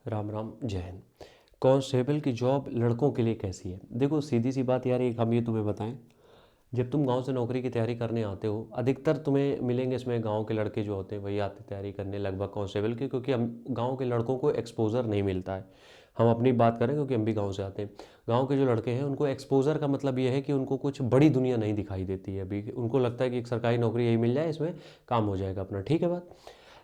राम राम, जय हिंद। कांस्टेबल की जॉब लड़कों के लिए कैसी है? देखो, सीधी सी बात यार, एक हम ये तुम्हें बताएं। जब तुम गांव से नौकरी की तैयारी करने आते हो, अधिकतर तुम्हें मिलेंगे इसमें गांव के लड़के जो होते हैं वही आते तैयारी करने लगभग कांस्टेबल की, क्योंकि हम गांव के लड़कों को एक्सपोजर नहीं मिलता है। हम अपनी बात करें क्योंकि हम भी गांव से आते हैं। गांव के जो लड़के हैं उनको एक्सपोजर का मतलब ये है कि उनको कुछ बड़ी दुनिया नहीं दिखाई देती है। अभी उनको लगता है कि एक सरकारी नौकरी यही मिल जाए, इसमें काम हो जाएगा अपना, ठीक है बात।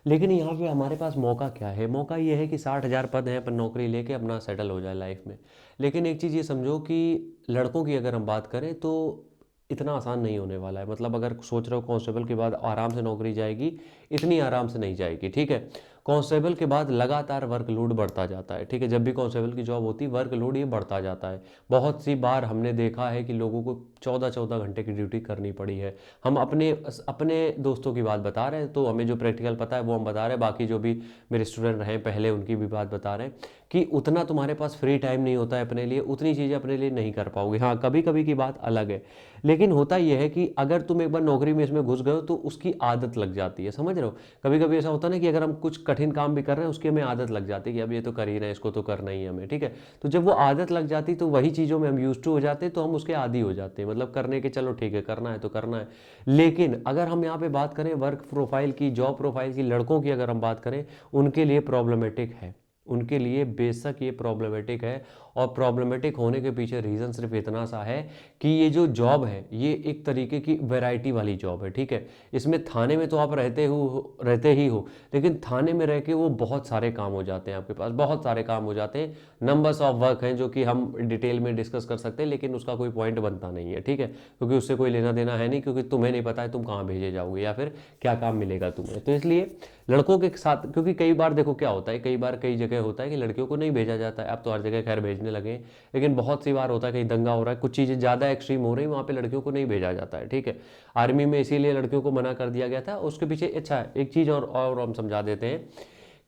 लेकिन यहाँ पे हमारे पास मौका क्या है? मौका ये है कि 60,000 पद हैं, अपन नौकरी लेके अपना सेटल हो जाए लाइफ में। लेकिन एक चीज़ ये समझो कि लड़कों की अगर हम बात करें तो इतना आसान नहीं होने वाला है। मतलब अगर सोच रहे हो कांस्टेबल के बाद आराम से नौकरी जाएगी, इतनी आराम से नहीं जाएगी, ठीक है। कांस्टेबल के बाद लगातार वर्कलोड बढ़ता जाता है, ठीक है। जब भी कांस्टेबल की जॉब होती है वर्कलोड ये बढ़ता जाता है। बहुत सी बार हमने देखा है कि लोगों को 14-14 घंटे की ड्यूटी करनी पड़ी है। हम अपने अपने दोस्तों की बात बता रहे हैं, तो हमें जो प्रैक्टिकल पता है वो हम बता रहे हैं। बाकी जो भी मेरे स्टूडेंट रहे पहले उनकी भी बात बता रहे हैं कि उतना तुम्हारे पास फ्री टाइम नहीं होता है अपने लिए, उतनी चीज़ें अपने लिए नहीं कर पाओगे। हाँ, कभी कभी की बात अलग है। लेकिन होता यह है कि अगर तुम एक बार नौकरी में इसमें घुस गए हो तो उसकी आदत लग जाती है, समझ रहे हो। कभी कभी ऐसा होता है ना कि अगर हम कुछ कठिन काम भी कर रहे हैं उसकी हमें आदत लग जाती है कि अब ये तो कर ही रहे हैं, इसको तो करना ही है हमें, ठीक है। तो जब वो आदत लग जाती तो वही चीज़ों में हम यूज टू हो जाते हैं, तो हम उसके आदी हो जाते हैं, मतलब करने के, चलो ठीक है करना है तो करना है। लेकिन अगर हम यहाँ पे बात करें वर्क प्रोफाइल की, जॉब प्रोफाइल की, लड़कों की अगर हम बात करें, उनके लिए प्रॉब्लमेटिक है। उनके लिए बेशक ये प्रॉब्लमेटिक है। और प्रॉब्लमेटिक होने के पीछे रीज़न सिर्फ इतना सा है कि ये जो जॉब है ये एक तरीके की वैरायटी वाली जॉब है, ठीक है। इसमें थाने में तो आप रहते ही हो, लेकिन थाने में रह के वो बहुत सारे काम हो जाते हैं, आपके पास बहुत सारे काम हो जाते हैं। नंबर्स ऑफ वर्क हैं जो कि हम डिटेल में डिस्कस कर सकते हैं, लेकिन उसका कोई पॉइंट बनता नहीं है, ठीक है। क्योंकि उससे कोई लेना देना है नहीं, क्योंकि तुम्हें नहीं पता है तुम कहाँ भेजे जाओगे या फिर क्या काम मिलेगा तुम्हें। तो इसलिए लड़कों के साथ, क्योंकि कई बार देखो क्या होता है, कई बार कई जगह होता है कि लड़कियों को नहीं भेजा जाता है। अब तो हर जगह खैर भेजने लगे हैं, लेकिन बहुत सी बार होता है कहीं दंगा हो रहा है, कुछ चीज़ें ज़्यादा एक्सट्रीम हो रही है, वहाँ पे लड़कियों को नहीं भेजा जाता है, ठीक है। आर्मी में इसीलिए लड़कियों को मना कर दिया गया था। उसके पीछे अच्छा एक चीज़ और हम समझा देते हैं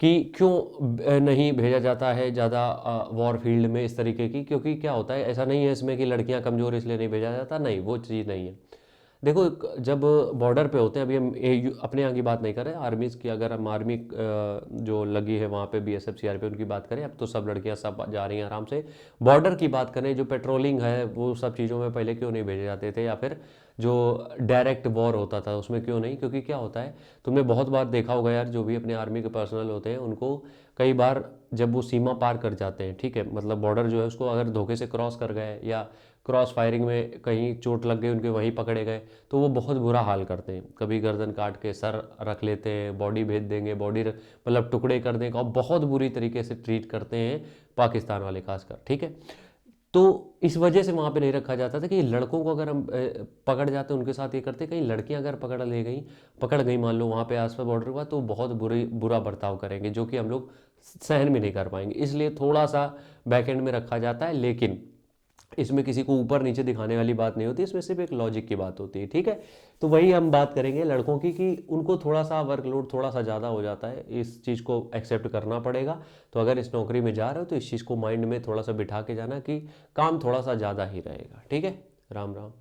कि क्यों नहीं भेजा जाता है ज़्यादा वॉर फील्ड में इस तरीके की। क्योंकि क्या होता है, ऐसा नहीं है इसमें कि लड़कियां कमज़ोर इसलिए नहीं भेजा जाता, नहीं, वो चीज़ नहीं है। देखो, जब बॉर्डर पे होते हैं, अभी हम अपने यहाँ की बात नहीं कर रहे आर्मीज़ की, अगर हम आर्मी जो लगी है वहाँ पे बीएसएफ सीआरपी उनकी बात करें, अब तो सब लड़कियाँ सब जा रही हैं आराम से। बॉर्डर की बात करें, जो पेट्रोलिंग है वो सब चीज़ों में पहले क्यों नहीं भेजे जाते थे, या फिर जो डायरेक्ट वॉर होता था उसमें क्यों नहीं? क्योंकि क्या होता है, तुमने बहुत बार देखा होगा यार, जो भी अपने आर्मी के पर्सनल होते हैं उनको कई बार जब वो सीमा पार कर जाते हैं, ठीक है, मतलब बॉर्डर जो है उसको अगर धोखे से क्रॉस कर गए या क्रॉस फायरिंग में कहीं चोट लग गई उनके, वहीं पकड़े गए, तो वो बहुत बुरा हाल करते हैं। कभी गर्दन काट के सर रख लेते हैं, बॉडी भेज देंगे, मतलब टुकड़े कर देंगे, और बहुत बुरी तरीके से ट्रीट करते हैं पाकिस्तान वाले खासकर, ठीक है। तो इस वजह से वहाँ पे नहीं रखा जाता था कि लड़कों को अगर हम पकड़ जाते उनके साथ ये करते। कहीं लड़कियां अगर पकड़ गई मान लो वहाँ पे आसपास बॉर्डर हुआ, तो बहुत बुरा बर्ताव करेंगे, जो कि हम लोग सहन भी नहीं कर पाएंगे। इसलिए थोड़ा सा बैकएंड में रखा जाता है। लेकिन इसमें किसी को ऊपर नीचे दिखाने वाली बात नहीं होती, इसमें सिर्फ एक लॉजिक की बात होती है, ठीक है। तो वही हम बात करेंगे लड़कों की कि उनको थोड़ा सा वर्कलोड थोड़ा सा ज़्यादा हो जाता है, इस चीज़ को एक्सेप्ट करना पड़ेगा। तो अगर इस नौकरी में जा रहे हो तो इस चीज़ को माइंड में थोड़ा सा बिठा के जाना कि काम थोड़ा सा ज़्यादा ही रहेगा, ठीक है। राम राम।